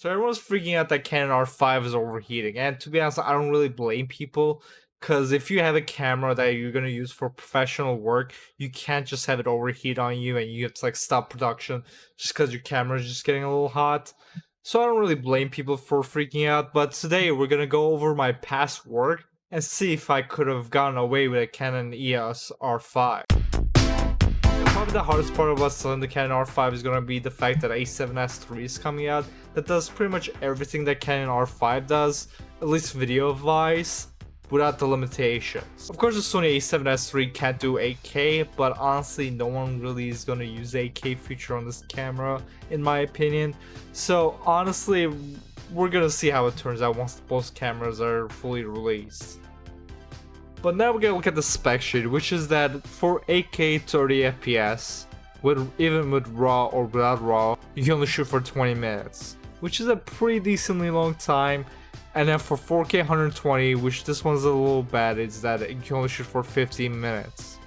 So everyone's freaking out that Canon R5 is overheating, and to be honest, I don't really blame people. Because if you have a camera that you're gonna use for professional work, you can't just have it overheat on you, and you have to like stop production just because your camera is just getting a little hot. So I don't really blame people for freaking out. But today we're gonna go over my past work and see if I could have gotten away with a Canon EOS R5. Probably the hardest part about selling the Canon R5 is gonna be the fact that A7S III is coming out that does pretty much everything that Canon R5 does, at least video-wise, without the limitations. Of course, the Sony A7S III can't do 8K, but honestly, no one really is gonna use the 8K feature on this camera, in my opinion. So honestly, we're gonna see how it turns out once both cameras are fully released. But now we're gonna look at the spec sheet, which is that for 8K 30 FPS, even with RAW or without RAW, you can only shoot for 20 minutes, which is a pretty decently long time. And then for 4K 120, which this one's a little bad, is that you can only shoot for 15 minutes.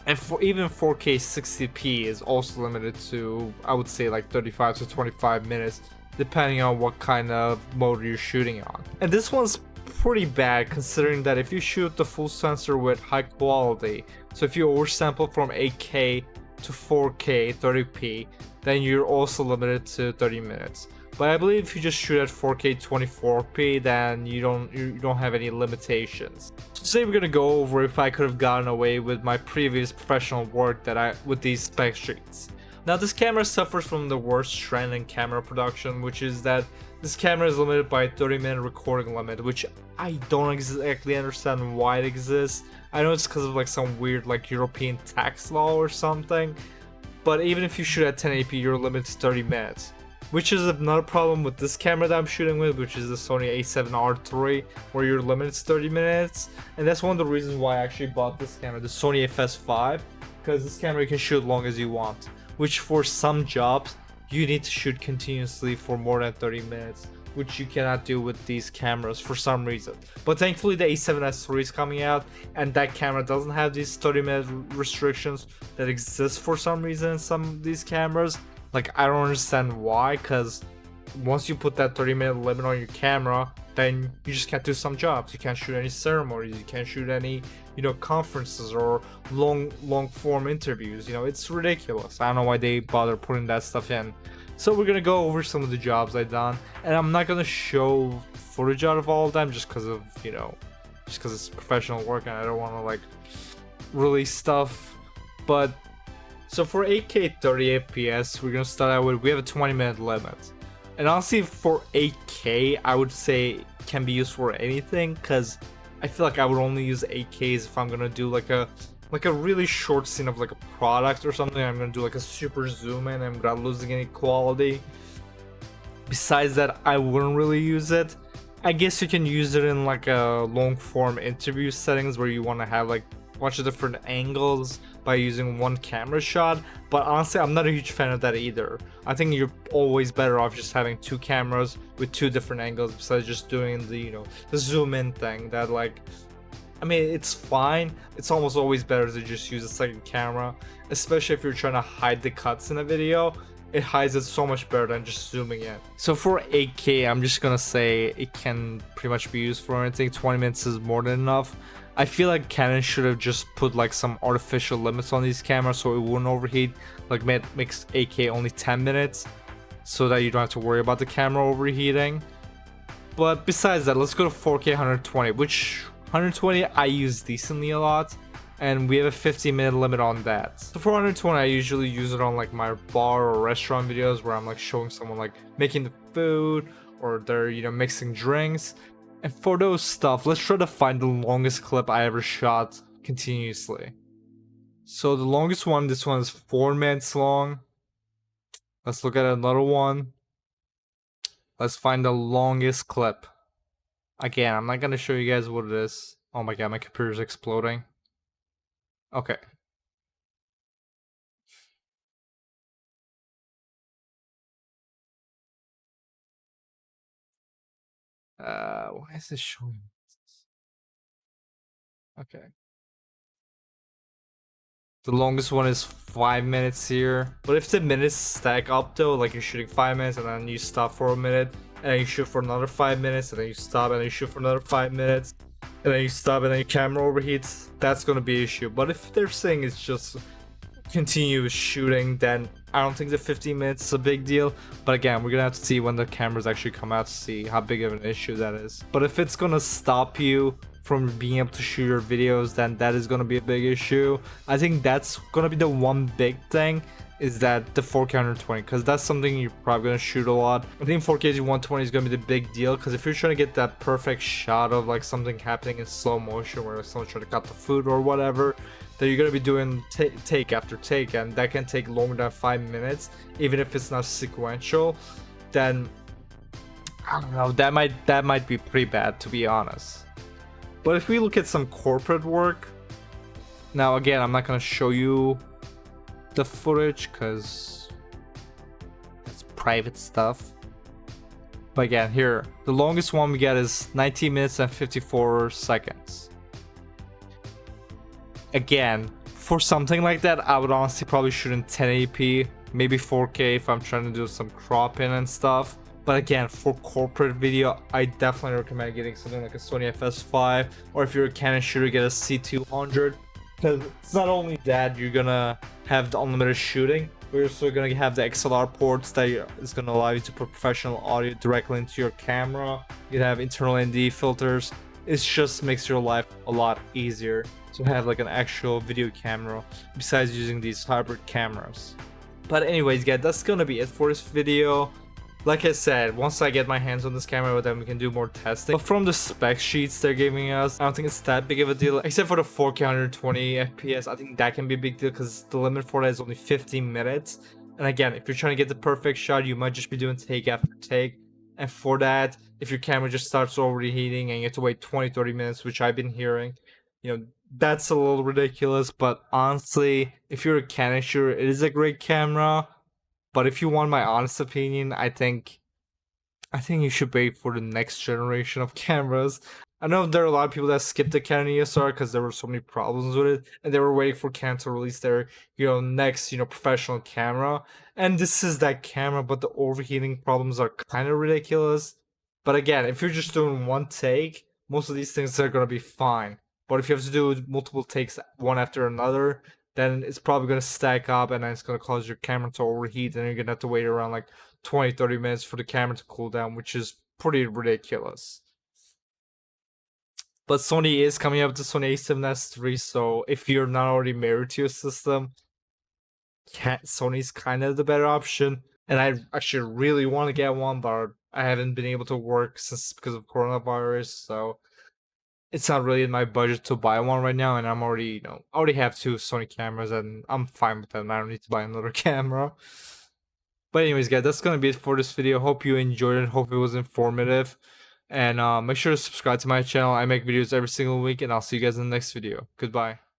And for even 4K 60p is also limited to, I would say, like 35 to 25 minutes, depending on what kind of mode you're shooting on. And this one's pretty bad considering that if you shoot the full sensor with high quality, so if you oversample from 8K to 4K 30p, then you're also limited to 30 minutes. But I believe if you just shoot at 4K 24p, then you don't have any limitations. So today we're gonna go over if I could have gotten away with my previous professional work with these spec sheets. Now this camera suffers from the worst trend in camera production, which is that this camera is limited by a 30-minute recording limit, which I don't exactly understand why it exists. I know it's because of like some weird like European tax law or something, but even if you shoot at 1080p, you're limited to 30 minutes. Which is another problem with this camera that I'm shooting with, which is the Sony A7R3, where you're limited to 30 minutes. And that's one of the reasons why I actually bought this camera, the Sony FS5, because this camera you can shoot as long as you want. Which for some jobs, you need to shoot continuously for more than 30 minutes, which you cannot do with these cameras for some reason. But thankfully the A7S III is coming out, and that camera doesn't have these 30-minute restrictions that exist for some reason in some of these cameras. Like, I don't understand why, because once you put that 30-minute limit on your camera, then you just can't do some jobs. You can't shoot any ceremonies, you can't shoot any, conferences or long form interviews. It's ridiculous. I don't know why they bother putting that stuff in. So we're gonna go over some of the jobs I've done, and I'm not gonna show footage out of all of them just because of, just because it's professional work and I don't want to like release stuff. But so for 8K 30 FPS, we're gonna start out with, we have a 20-minute limit. And honestly, for 8K, I would say it can be used for anything, because I feel like I would only use 8Ks if I'm gonna do like a really short scene of like a product or something. I'm gonna do like a super zoom in and without losing any quality. Besides that, I wouldn't really use it. I guess you can use it in like a long form interview settings where you want to have like a bunch of different angles by using one camera shot, but honestly I'm not a huge fan of that either. I think you're always better off just having two cameras with two different angles besides just doing the the zoom in thing. That like, I mean, it's fine, it's almost always better to just use a second camera, especially if you're trying to hide the cuts in a video. It hides it so much better than just zooming in. So for 8K, I'm just gonna say it can pretty much be used for anything. 20 minutes is more than enough. I feel like Canon should have just put like some artificial limits on these cameras so it wouldn't overheat, like makes 8K only 10 minutes so that you don't have to worry about the camera overheating. But besides that, let's go to 4K 120, which 120 I use decently a lot, and we have a 15-minute limit on that. So for 120, I usually use it on like my bar or restaurant videos where I'm like showing someone like making the food, or they're mixing drinks. And for those stuff, let's try to find the longest clip I ever shot continuously. So the longest one, this one is 4 minutes long. Let's look at another one. Let's find the longest clip. Again, I'm not gonna show you guys what it is. Oh my god, my computer's exploding. Okay. Why is this showing? Okay. The longest one is 5 minutes here. But if the minutes stack up though, like you're shooting 5 minutes and then you stop for a minute, and then you shoot for another 5 minutes, and then you stop and then you shoot for another 5 minutes, and then you stop and then your camera overheats, that's gonna be an issue. But if they're saying it's just continuous shooting, then I don't think the 15 minutes is a big deal. But again, we're gonna have to see when the cameras actually come out to see how big of an issue that is. But if it's gonna stop you from being able to shoot your videos, then that is gonna be a big issue. I think that's gonna be the one big thing, is that the 4K 120, because that's something you're probably gonna shoot a lot. I think 4K 120 is gonna be the big deal, because if you're trying to get that perfect shot of like something happening in slow motion where someone's trying to cut the food or whatever, that you're gonna be doing take after take, and that can take longer than 5 minutes, even if it's not sequential, then I don't know, that might be pretty bad, to be honest. But if we look at some corporate work, now again, I'm not gonna show you the footage because it's private stuff. But again, here, the longest one we get is 19 minutes and 54 seconds. Again, for something like that, I would honestly probably shoot in 1080p, maybe 4K if I'm trying to do some cropping and stuff. But again, for corporate video, I definitely recommend getting something like a Sony FS5, or if you're a Canon shooter, get a C200. Because it's not only that you're gonna have the unlimited shooting, but you're also gonna have the XLR ports that is gonna allow you to put professional audio directly into your camera. You have internal ND filters. It just makes your life a lot easier to have like an actual video camera besides using these hybrid cameras. But anyways guys, that's gonna be it for this video. Like I said, once I get my hands on this camera, then we can do more testing. But from the spec sheets they're giving us, I don't think it's that big of a deal. Except for the 4K 120 FPS, I think that can be a big deal because the limit for that is only 15 minutes. And again, if you're trying to get the perfect shot, you might just be doing take after take. And for that, if your camera just starts overheating and you have to wait 20-30 minutes, which I've been hearing, you know, that's a little ridiculous. But honestly, if you're a Canon shooter, it is a great camera. But if you want my honest opinion, I think you should wait for the next generation of cameras. I know there are a lot of people that skipped the Canon ESR because there were so many problems with it, and they were waiting for Canon to release their, next, professional camera. And this is that camera, but the overheating problems are kind of ridiculous. But again, if you're just doing one take, most of these things are gonna be fine. But if you have to do multiple takes one after another, then it's probably going to stack up and then it's going to cause your camera to overheat, and you're going to have to wait around like 20-30 minutes for the camera to cool down, which is pretty ridiculous. But Sony is coming up with the Sony a7S III, so if you're not already married to your system, Sony's kind of the better option. And I actually really want to get one, but I haven't been able to work because of coronavirus, so it's not really in my budget to buy one right now, and I'm already, I already have 2 Sony cameras, and I'm fine with them. I don't need to buy another camera. But anyways, guys, that's gonna be it for this video. Hope you enjoyed it. Hope it was informative. And make sure to subscribe to my channel. I make videos every single week, and I'll see you guys in the next video. Goodbye.